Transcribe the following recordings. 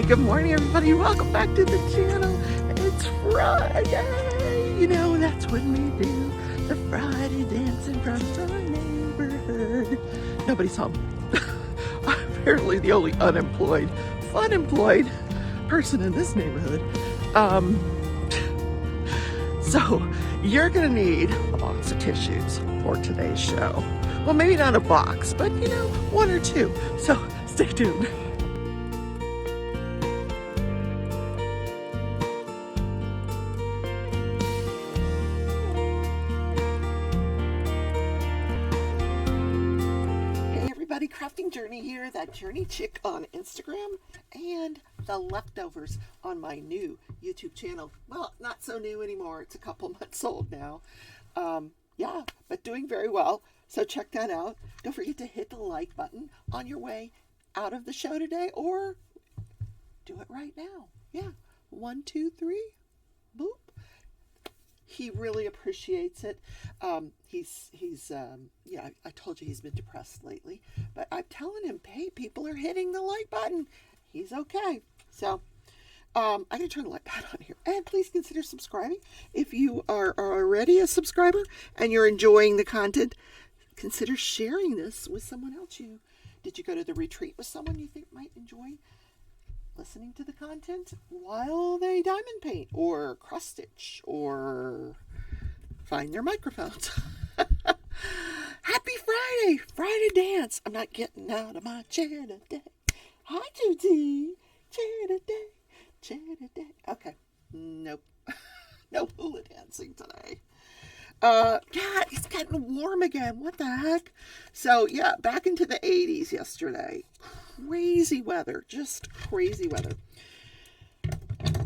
Good morning, everybody. Welcome back to the channel. It's Friday. You know, that's when we do the Friday dancing from the neighborhood. Nobody's home. I'm apparently the only unemployed, fun-employed person in this neighborhood. So you're gonna need a box of tissues for today's show. Well, maybe not a box, but you know, one or two. So stay tuned. Crafting Journey here, that Journey Chick on Instagram, and the leftovers on my new YouTube channel. Well, not so new anymore. It's a couple months old now. Yeah, but doing very well. So check that out. Don't forget to hit the like button on your way out of the show today, or do it right now. Yeah, 1, 2, 3, boop. He really appreciates it. Yeah, I told you he's been depressed lately, but I'm telling him, hey, people are hitting the like button. He's okay. So, I'm going to turn the light back on here. And please consider subscribing. If you are already a subscriber and you're enjoying the content, consider sharing this with someone else. Did you go to the retreat with someone you think might enjoy listening to the content while they diamond paint or cross stitch or find their microphones? Happy Friday! Friday dance! I'm not getting out of my chair today. Hi, Judy! Chair today. Chair today. Okay. Nope. No hula dancing today. Yeah, it's getting warm again. What the heck? So, yeah, back into the 80s yesterday. Crazy weather. Just crazy weather.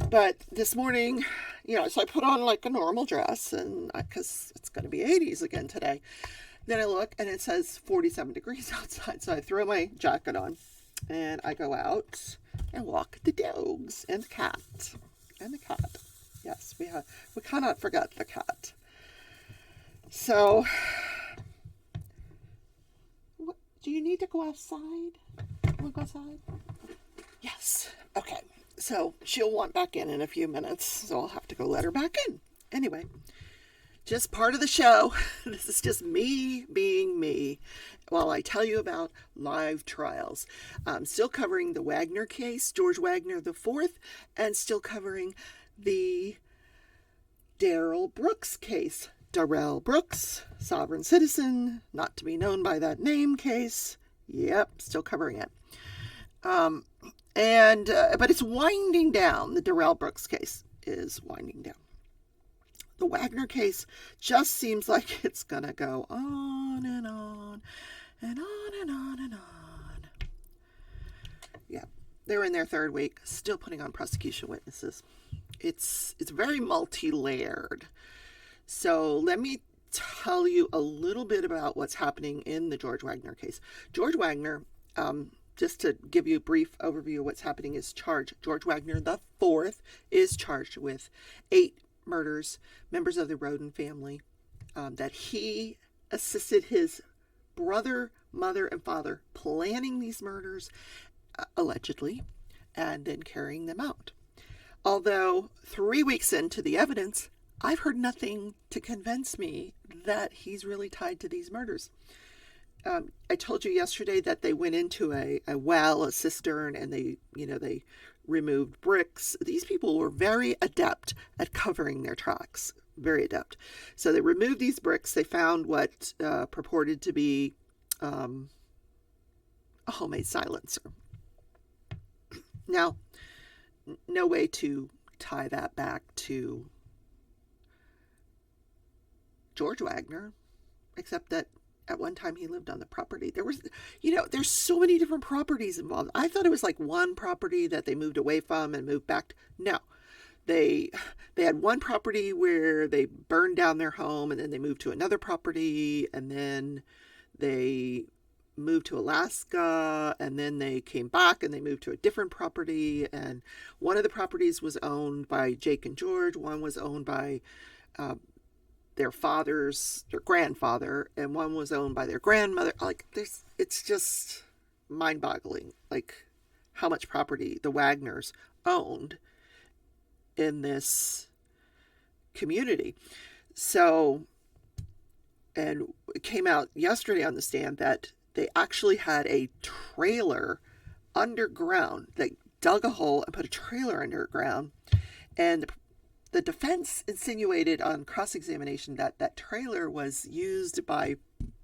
But this morning, you know, so I put on like a normal dress, and because it's going to be 80s again today. Then I look and it says 47 degrees outside. So I throw my jacket on and I go out and walk the dogs and the cat. And the cat. Yes, we cannot forget the cat. So, do you need to go outside? Want to go outside? Yes. Okay. So she'll want back in a few minutes, so I'll have to go let her back in. Anyway, just part of the show. This is just me being me while I tell you about live trials. I'm still covering the Wagner case, George Wagner IV, and still covering the Darrell Brooks case. Darrell Brooks, sovereign citizen, not to be known by that name case. Yep, still covering it. But it's winding down. The Darrell Brooks case is winding down. The Wagner case just seems like it's going to go on and on and on and on and on. Yeah, they're in their third week, still putting on prosecution witnesses. It's very multi-layered. So let me tell you a little bit about what's happening in the George Wagner case. George Wagner, just to give you a brief overview of what's happening, is charged. George Wagner IV is charged with 8 murders, members of the Roden family, that he assisted his brother, mother, and father planning these murders, allegedly, and then carrying them out. Although 3 weeks into the evidence, I've heard nothing to convince me that he's really tied to these murders. I told you yesterday that they went into a well, a cistern, and they removed bricks. These people were very adept at covering their tracks, very adept. So they removed these bricks. They found what purported to be a homemade silencer. Now, no way to tie that back to George Wagner, except that at one time he lived on the property. There was, there's so many different properties involved. I thought it was like one property that they moved away from and moved back. No, they had one property where they burned down their home, and then they moved to another property, and then they moved to Alaska, and then they came back and they moved to a different property. And one of the properties was owned by Jake and George. One was owned by their grandfather, and one was owned by their grandmother. Like, it's just mind-boggling. Like, how much property the Wagners owned in this community. So, and it came out yesterday on the stand that they actually had a trailer underground. They dug a hole and put a trailer underground. And the defense insinuated on cross-examination that that trailer was used by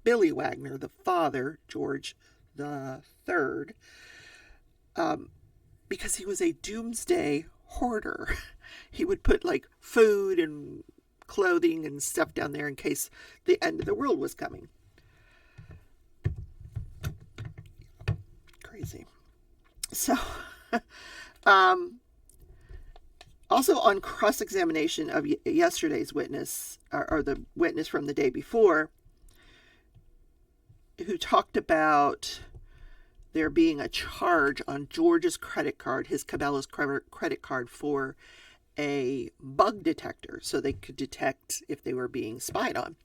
Billy Wagner, the father, George the Third, because he was a doomsday hoarder. He would put like food and clothing and stuff down there in case the end of the world was coming. Crazy. So, also on cross-examination of yesterday's witness, or the witness from the day before, who talked about there being a charge on George's credit card, his Cabela's credit card, for a bug detector, so they could detect if they were being spied on.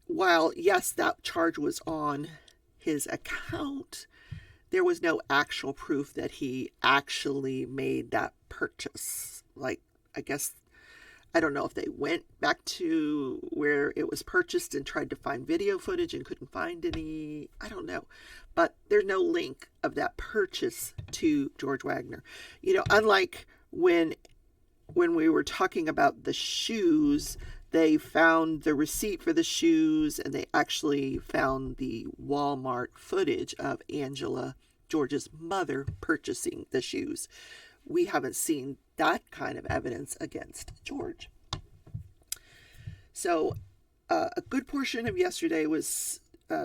While, yes, that charge was on his account, there was no actual proof that he actually made that purchase. Like, I guess, I don't know if they went back to where it was purchased and tried to find video footage and couldn't find any. I don't know. But there's no link of that purchase to George Wagner. You know, unlike when we were talking about the shoes, they found the receipt for the shoes, and they actually found the Walmart footage of Angela, George's mother, purchasing the shoes. We haven't seen that kind of evidence against George. So a good portion of yesterday was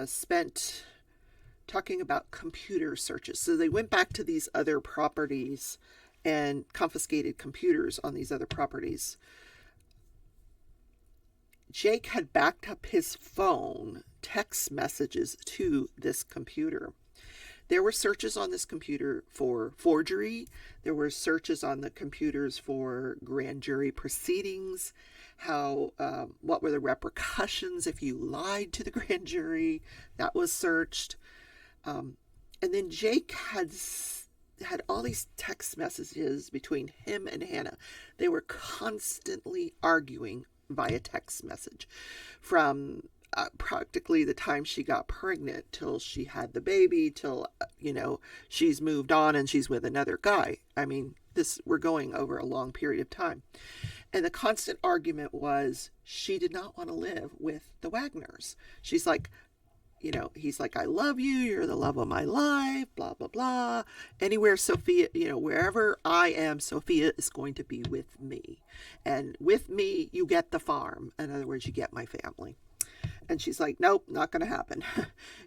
spent talking about computer searches. So they went back to these other properties and confiscated computers on these other properties. Jake had backed up his phone text messages to this computer. There were searches on this computer for forgery. There were searches on the computers for grand jury proceedings. What were the repercussions if you lied to the grand jury? That was searched. And then Jake had all these text messages between him and Hannah. They were constantly arguing via text message from practically the time she got pregnant till she had the baby, till, she's moved on and she's with another guy. I mean, we're going over a long period of time. And the constant argument was she did not want to live with the Wagners. She's like, he's like, I love you. You're the love of my life, blah, blah, blah. Anywhere Sophia, wherever I am, Sophia is going to be with me. And with me, you get the farm. In other words, you get my family. And she's like, nope, not going to happen.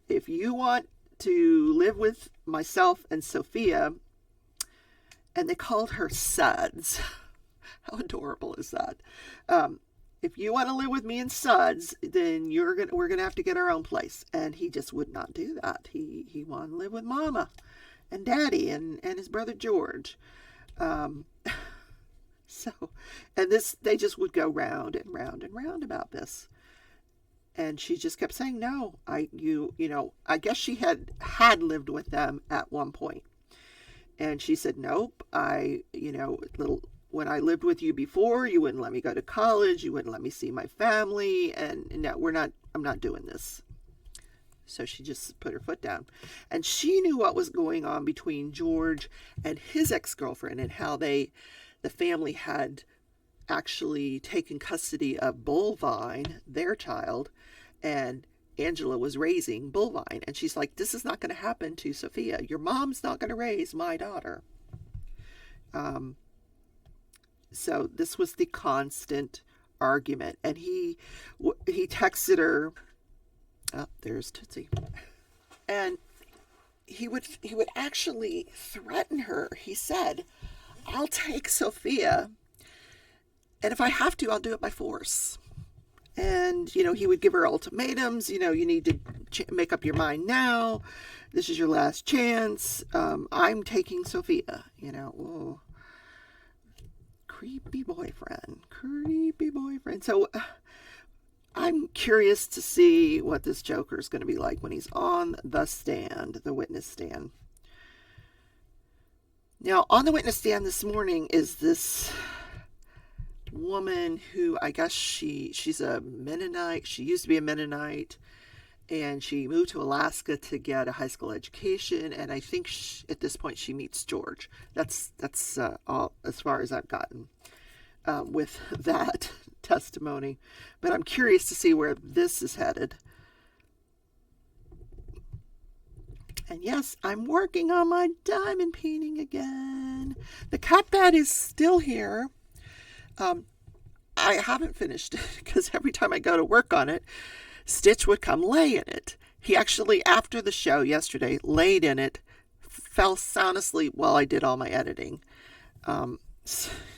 If you want to live with myself and Sophia, and they called her Suds. How adorable is that? If you want to live with me and Suds, then we're gonna have to get our own place. And he just would not do that. He wanted to live with Mama and Daddy and his brother George. They just would go round and round and round about this. And she just kept saying, no, I guess she had lived with them at one point. And she said, nope, when I lived with you before, you wouldn't let me go to college. You wouldn't let me see my family. And no, I'm not doing this. So she just put her foot down. And she knew what was going on between George and his ex-girlfriend, and how the family had actually taken custody of Bullvine, their child, and Angela was raising Bullvine. And she's like, this is not going to happen to Sophia. Your mom's not going to raise my daughter. So this was the constant argument. And he texted her. Oh, there's Tootsie. And he would actually threaten her. He said, I'll take Sophia, and if I have to, I'll do it by force. And, he would give her ultimatums. You need to make up your mind now. This is your last chance. I'm taking Sophia. Oh, creepy boyfriend. So I'm curious to see what this Joker is going to be like when he's on the stand, the witness stand. Now, on the witness stand this morning is this woman who I guess she's a Mennonite. She used to be a Mennonite, and she moved to Alaska to get a high school education. And I think at this point she meets George. That's all as far as I've gotten with that testimony. But I'm curious to see where this is headed. And yes, I'm working on my diamond painting again. The cat bed is still here. I haven't finished it because every time I go to work on it, Stitch would come lay in it. He actually, after the show yesterday, laid in it, fell sound asleep while I did all my editing.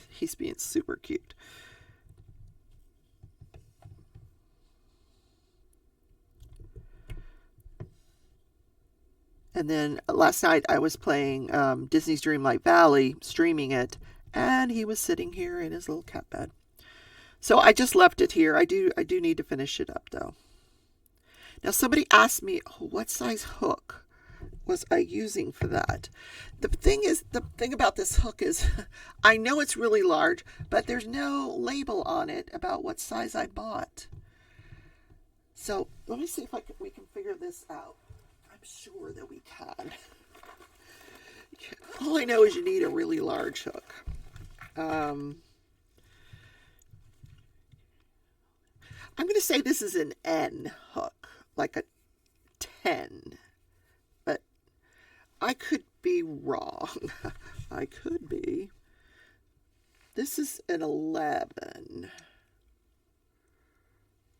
He's being super cute. And then last night I was playing Disney's Dreamlight Valley, streaming it, and he was sitting here in his little cat bed. So I just left it here. I do need to finish it up though. Now somebody asked me, what size hook was I using for that? The thing about this hook is I know it's really large, but there's no label on it about what size I bought. So let me see if we can figure this out. I'm sure that we can. All I know is you need a really large hook. I'm going to say this is an N hook, like a 10. But I could be wrong. I could be. This is an 11.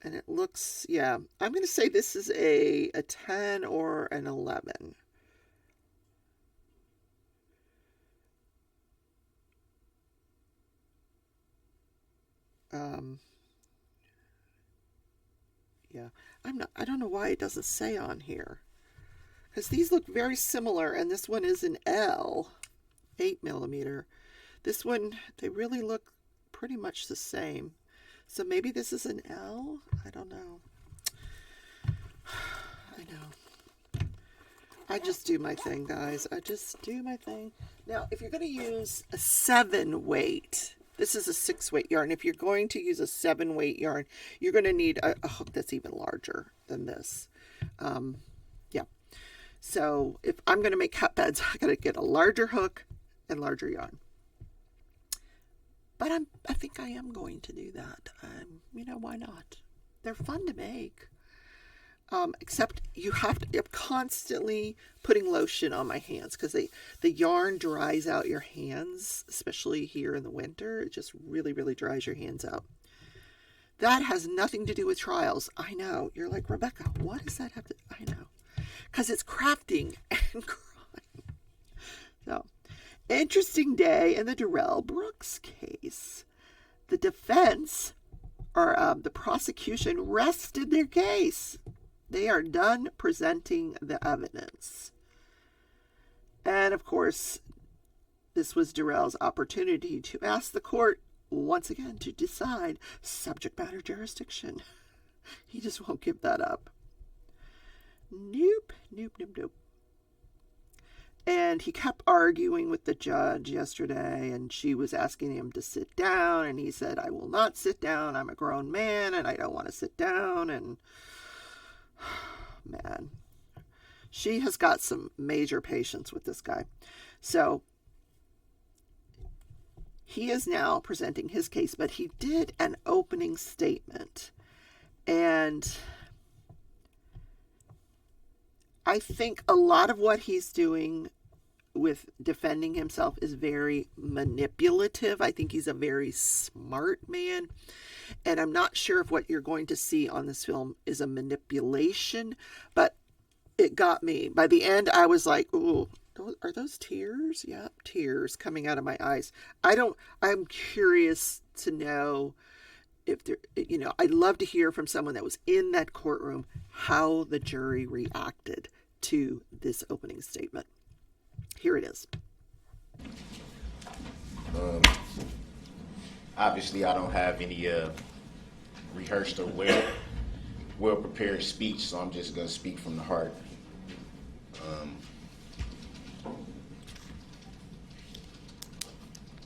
And it looks, yeah, I'm going to say this is a 10 or an 11. Yeah, I don't know why it doesn't say on here. Because these look very similar, and this one is an L, 8 millimeter. This one, they really look pretty much the same. So maybe this is an L? I don't know. I know. I just do my thing, guys. I just do my thing. Now, if you're going to use a 7 weight, this is a 6 weight yarn. If you're going to use a 7 weight yarn, you're going to need a hook that's even larger than this. Yeah. So if I'm going to make cat beds, I got to get a larger hook and larger yarn. But I think I am going to do that. You know, why not? They're fun to make. Except you have to, I'm constantly putting lotion on my hands because the yarn dries out your hands, especially here in the winter. It just really, really dries your hands out. That has nothing to do with trials. I know. You're like, Rebecca, what does that have to... I know. Because it's crafting and crying. So... interesting day in the Darrell Brooks case. The defense, or the prosecution, rested their case. They are done presenting the evidence. And of course, this was Darrell's opportunity to ask the court once again to decide subject matter jurisdiction. He just won't give that up. Nope, nope, nope, nope. And he kept arguing with the judge yesterday, and she was asking him to sit down, and he said, I will not sit down. I'm a grown man, and I don't want to sit down. And, man, she has got some major patience with this guy. So he is now presenting his case, but he did an opening statement. And I think a lot of what he's doing with defending himself is very manipulative. I think he's a very smart man. And I'm not sure if what you're going to see on this film is a manipulation, but it got me. By the end, I was like, ooh, are those tears? Yeah, tears coming out of my eyes. I'm curious to know if there, you know, I'd love to hear from someone that was in that courtroom how the jury reacted to this opening statement. Here it is. Obviously, I don't have any rehearsed or well-prepared speech, so I'm just going to speak from the heart.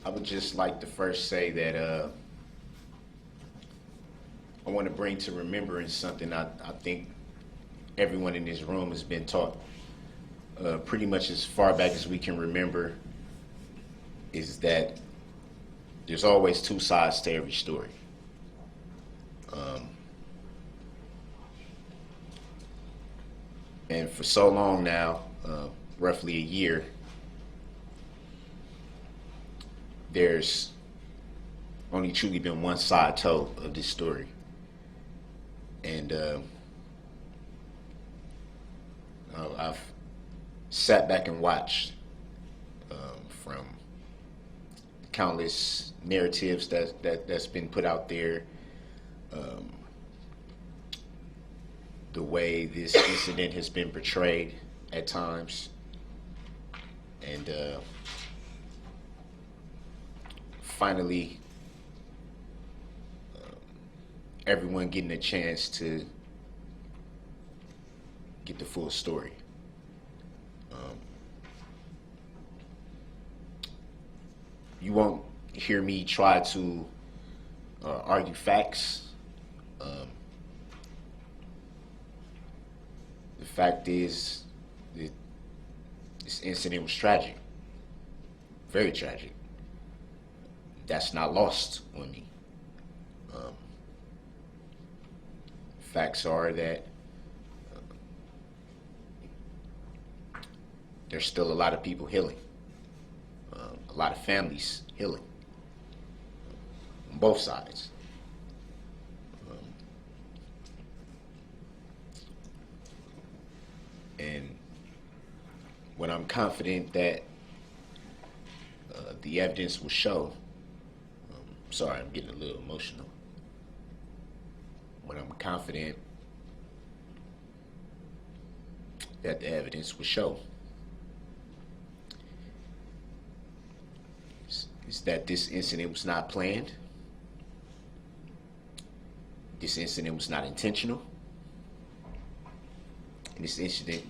I would just like to first say that I want to bring to remembrance something I think everyone in this room has been taught pretty much as far back as we can remember, is that there's always two sides to every story. And for so long now, roughly a year, there's only truly been one side told of this story. And I've sat back and watched from countless narratives that's been put out there, the way this incident has been portrayed at times, and finally everyone getting a chance to get the full story. You won't hear me try to argue facts. The fact is that this incident was tragic, very tragic. That's not lost on me. Facts are that there's still a lot of people healing, a lot of families healing on both sides. And when I'm confident that the evidence will show, sorry, I'm getting a little emotional. When I'm confident that the evidence will show is that this incident was not planned. This incident was not intentional. And this incident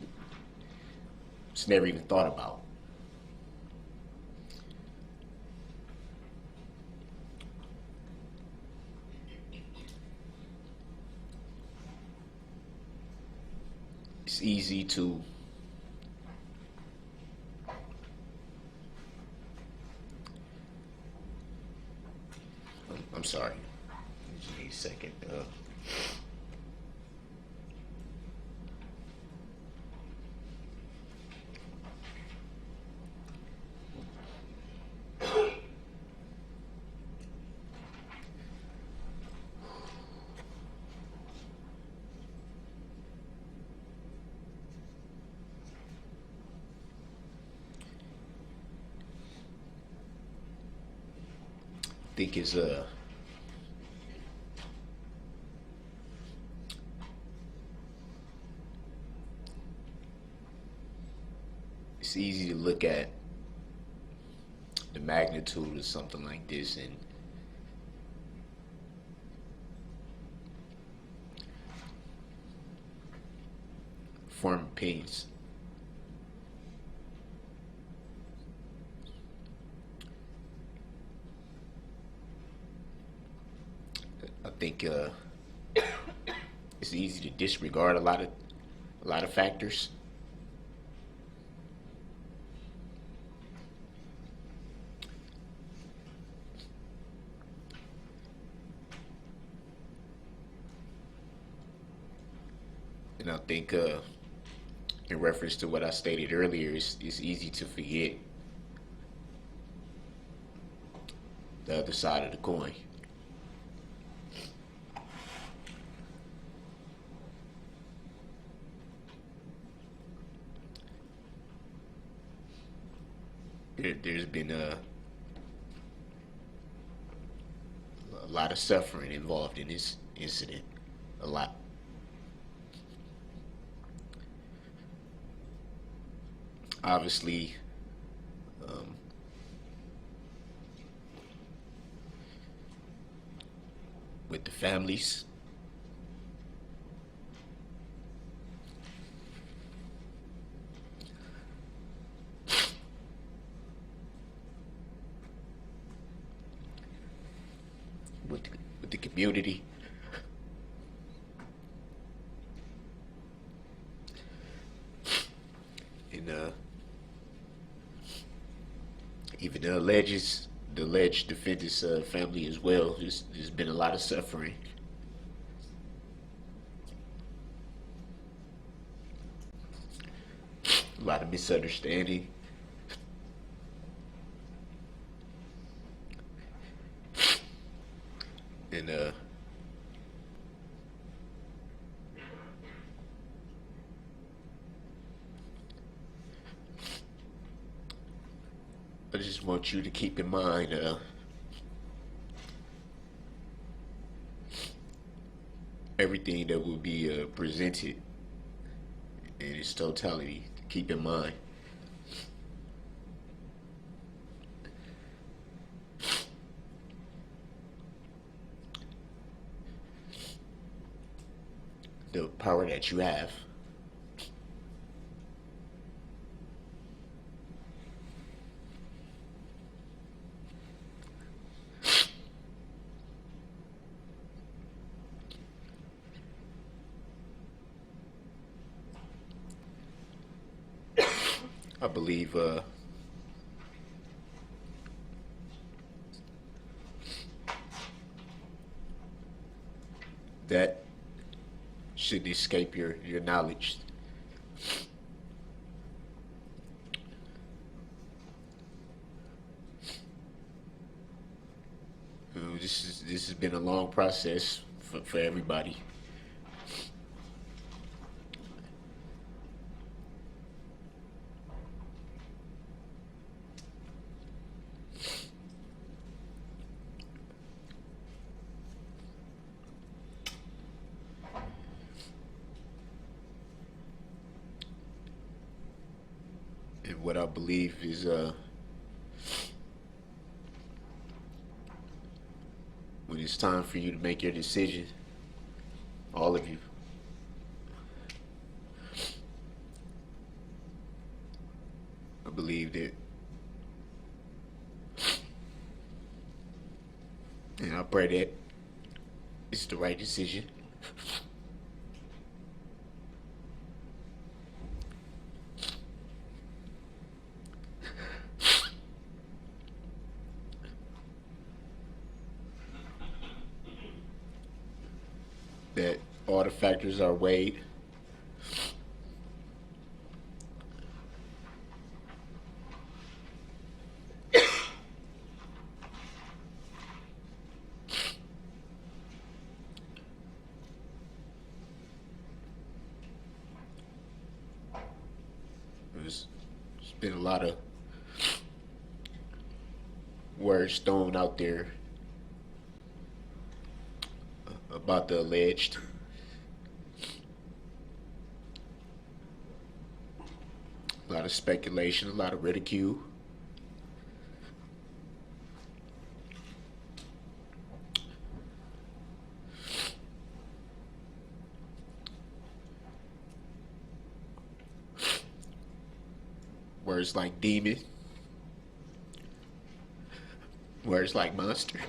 was never even thought about. It's easy to I'm sorry. Just need a second. I think it's easy to look at the magnitude of something like this and form opinions. I think it's easy to disregard a lot of factors. And I think in reference to what I stated earlier, it's easy to forget the other side of the coin. There's been a lot of suffering involved in this incident, a lot. Obviously, with the families, community. And even the alleged defendant's family as well. There's been a lot of suffering. A lot of misunderstanding. And I just want you to keep in mind everything that will be presented in its totality. Keep in mind. The power that you have. I believe that shouldn't escape your knowledge. This has been a long process for everybody. And what I believe is when it's time for you to make your decision, all of you, I believe that, and I pray that it's the right decision. That all the factors are weighed. There's been a lot of words thrown out there about the alleged. A lot of speculation, a lot of ridicule. Words like demon. Words like monster.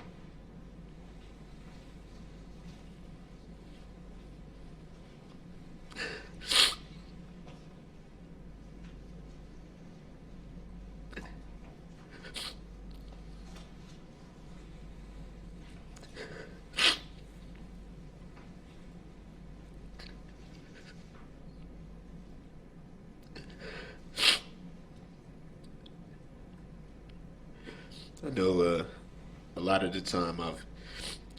I know a lot of the time I've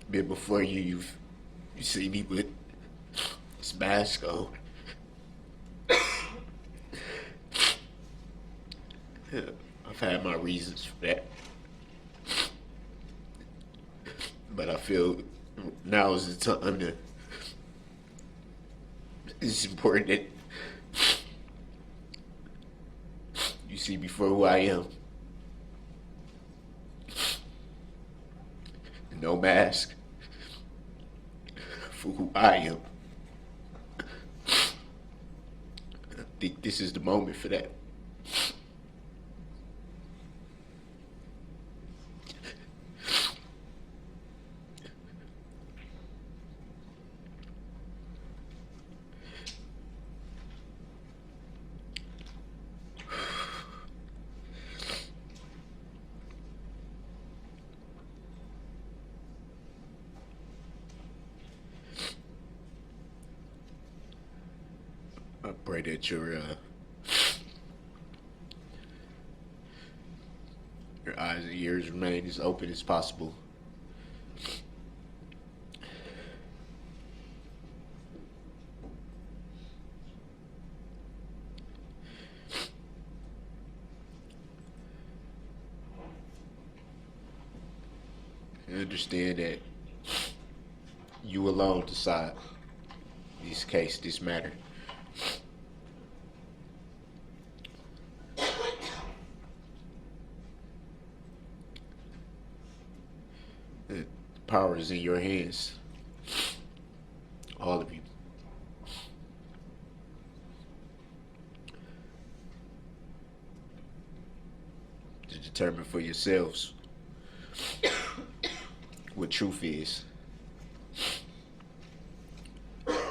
been before you, you see me with this mask on. I've had my reasons for that. But I feel now is the time to, it's important that you see me for who I am. No mask for who I am. I think this is the moment for that. I pray that your eyes and ears remain as open as possible. And understand that you alone decide this case, this matter. The power is in your hands. All of you. To determine for yourselves what truth is.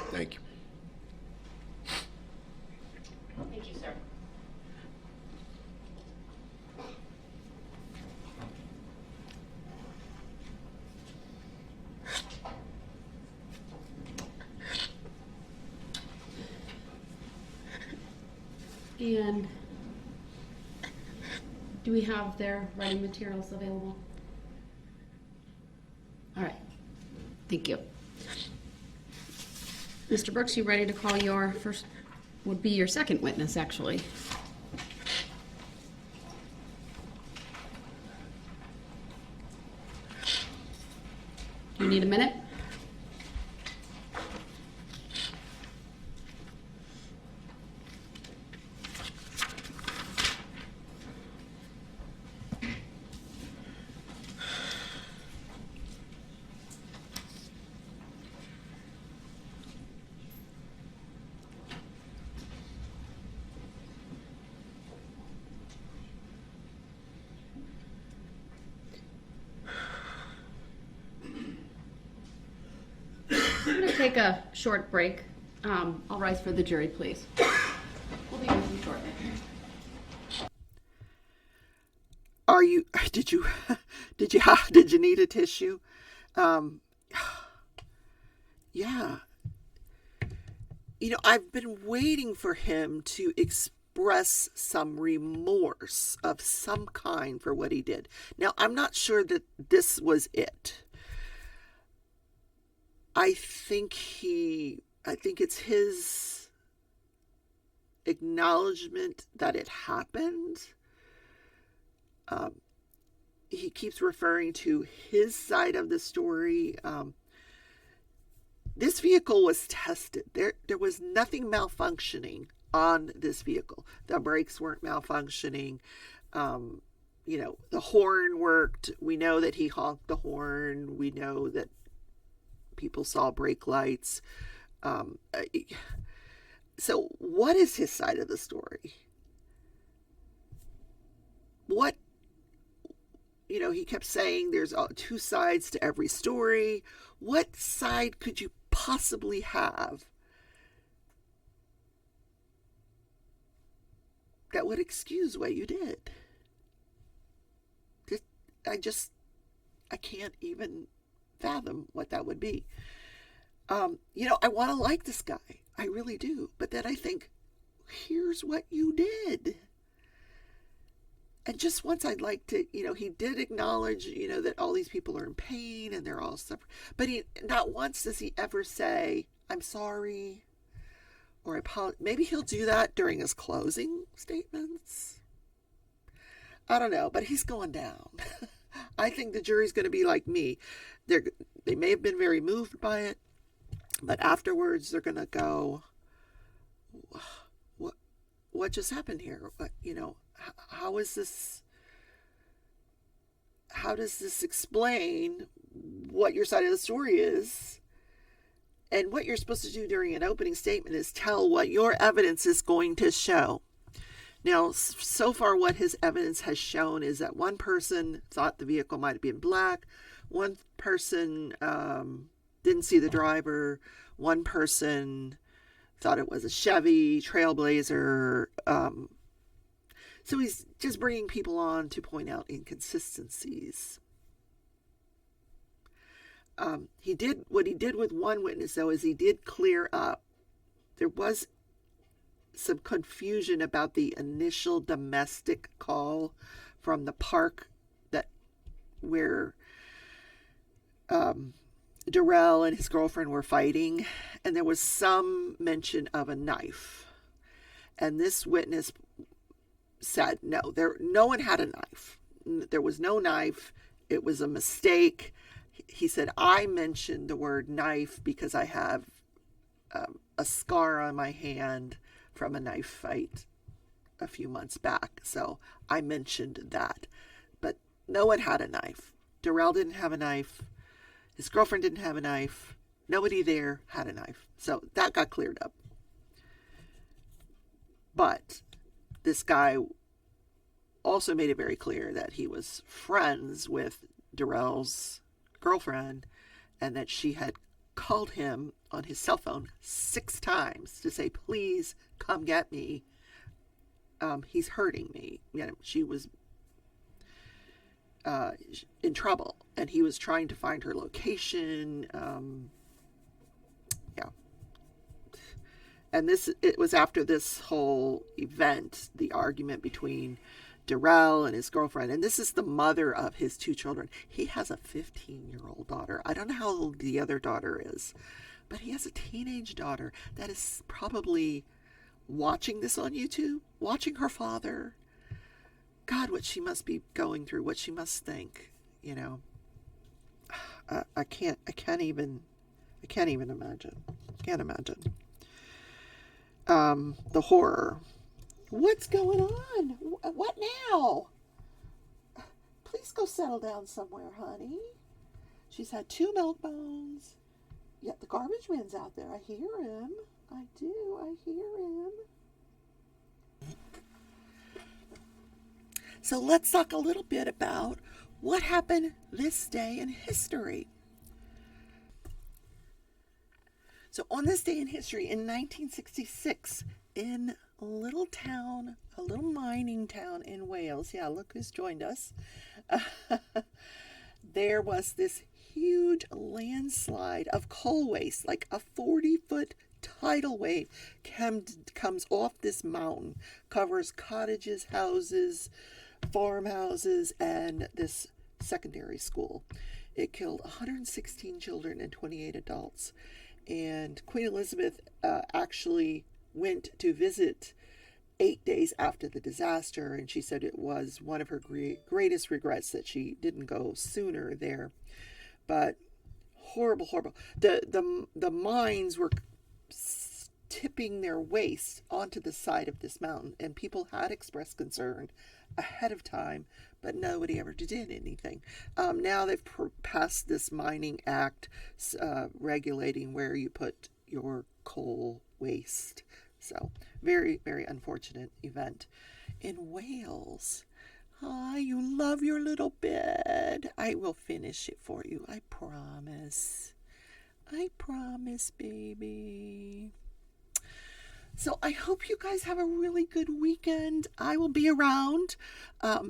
Thank you. Thank you, sir. And do we have their writing materials available? All right. Thank you. Mr. Brooks, you ready to call your first, would be your second witness, actually. You need a minute? We're going to take a short break. I'll rise for the jury, please. We'll be with you shortly. Are you? Did you need a tissue? Yeah. You know, I've been waiting for him to express some remorse of some kind for what he did. Now, I'm not sure that this was it. I think it's his acknowledgement that it happened. He keeps referring to his side of the story. This vehicle was tested. There was nothing malfunctioning on this vehicle. The brakes weren't malfunctioning. The horn worked. We know that he honked the horn. We know that people saw brake lights. So what is his side of the story? What, he kept saying there's two sides to every story. What side could you possibly have that would excuse what you did? I can't even fathom what that would be. I want to like this guy. I really do. But then I think, here's what you did. And just once I'd like to, he did acknowledge, that all these people are in pain and they're all suffering. But not once does he ever say, I'm sorry, or I apologize. Maybe he'll do that during his closing statements. I don't know, but he's going down. I think the jury's going to be like me. They may have been very moved by it, but afterwards they're going to go, what just happened here? How is this? How does this explain what your side of the story is? And what you're supposed to do during an opening statement is tell what your evidence is going to show. Now, so far what his evidence has shown is that one person thought the vehicle might have been black. One person didn't see the driver. One person thought it was a Chevy Trailblazer. So he's just bringing people on to point out inconsistencies. What he did with one witness, though, is he did clear up. There was some confusion about the initial domestic call from the park that where Darrell and his girlfriend were fighting, and there was some mention of a knife. And this witness said no one had a knife. There was no knife. It was a mistake. He said, I mentioned the word knife because I have a scar on my hand from a knife fight a few months back. So I mentioned that. But no one had a knife. Darrell didn't have a knife. His girlfriend didn't have a knife. Nobody there had a knife. So that got cleared up. But this guy also made it very clear that he was friends with Darrell's girlfriend and that she had called him on his cell phone 6 times to say, please come get me. He's hurting me. She was in trouble, and he was trying to find her location. And it was after this whole event, the argument between Darrell and his girlfriend, and this is the mother of his 2 children. He has a 15-year-old daughter. I don't know how old the other daughter is, but he has a teenage daughter that is probably watching this on YouTube, watching her father. God, what she must be going through, what she must think, I can't even imagine. Can't imagine. The horror. What's going on? What now? Please go settle down somewhere, honey. She's had 2 milk bones. Yet the garbage man's out there. I hear him. I do. I hear him. So let's talk a little bit about what happened this day in history. So on this day in history, in 1966, in a little mining town in Wales, look who's joined us, there was this huge landslide of coal waste, like a 40-foot tidal wave comes off this mountain, covers cottages, houses, farmhouses, and this secondary school. It killed 116 children and 28 adults. And Queen Elizabeth actually went to visit 8 days after the disaster, and she said it was one of her greatest regrets that she didn't go sooner there. But horrible. The mines were tipping their waste onto the side of this mountain, and people had expressed concern ahead of time, but nobody ever did anything. Now they've passed this mining act regulating where you put your coal waste. So very, very unfortunate event. In Wales, you love your little bed. I will finish it for you. I promise. I promise, baby. So I hope you guys have a really good weekend. I will be around.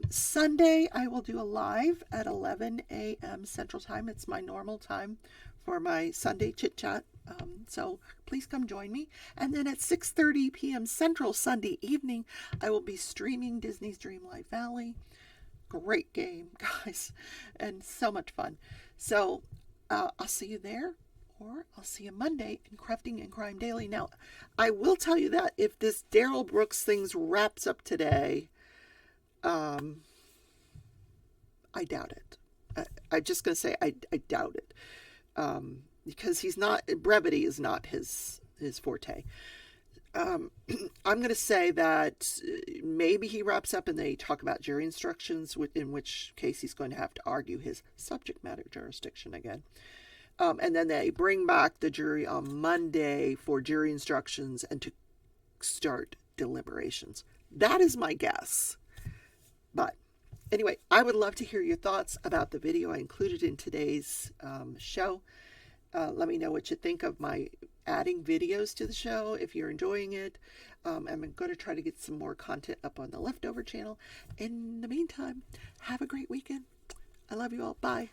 Sunday, I will do a live at 11 a.m. Central Time. It's my normal time for my Sunday chit chat. So please come join me. And then at 6:30 p.m. Central Sunday evening, I will be streaming Disney's Dreamlight Valley. Great game, guys, and so much fun. So I'll see you there. Or I'll see you Monday in Crafting and Crime Daily. Now, I will tell you that if this Darrell Brooks thing wraps up today, I doubt it. I'm just going to say I doubt it. Because brevity is not his forte. I'm going to say that maybe he wraps up and they talk about jury instructions, in which case he's going to have to argue his subject matter jurisdiction again. And then they bring back the jury on Monday for jury instructions and to start deliberations. That is my guess. But anyway, I would love to hear your thoughts about the video I included in today's show. Let me know what you think of my adding videos to the show, if you're enjoying it. I'm going to try to get some more content up on the Leftover channel. In the meantime, have a great weekend. I love you all. Bye.